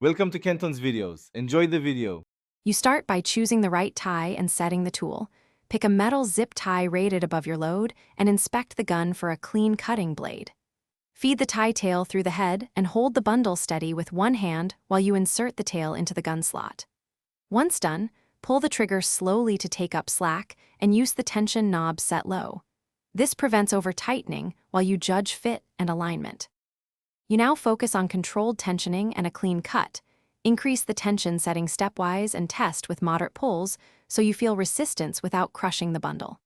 Welcome to Kenton's videos. Enjoy the video. You start by choosing the right tie and setting the tool. Pick a metal zip tie rated above your load and inspect the gun for a clean cutting blade. Feed the tie tail through the head and hold the bundle steady with one hand while you insert the tail into the gun slot. Once done, pull the trigger slowly to take up slack and use the tension knob set low. This prevents over-tightening while you judge fit and alignment. You now focus on controlled tensioning and a clean cut. Increase the tension setting stepwise and test with moderate pulls so you feel resistance without crushing the bundle.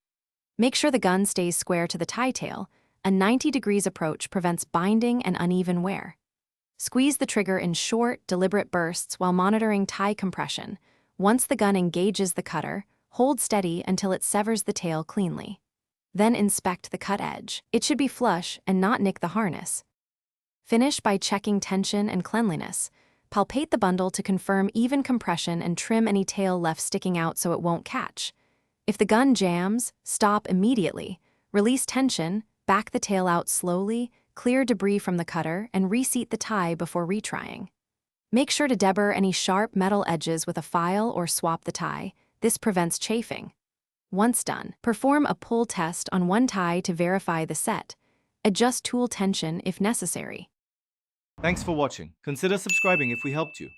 Make sure the gun stays square to the tie tail. A 90 degrees approach prevents binding and uneven wear. Squeeze the trigger in short, deliberate bursts while monitoring tie compression. Once the gun engages the cutter, hold steady until it severs the tail cleanly. Then inspect the cut edge. It should be flush and not nick the harness. Finish by checking tension and cleanliness. Palpate the bundle to confirm even compression and trim any tail left sticking out so it won't catch. If the gun jams, stop immediately. Release tension, back the tail out slowly, clear debris from the cutter, and reseat the tie before retrying. Make sure to deburr any sharp metal edges with a file or swap the tie. This prevents chafing. Once done, perform a pull test on one tie to verify the set. Adjust tool tension if necessary. Thanks for watching. Consider subscribing if we helped you.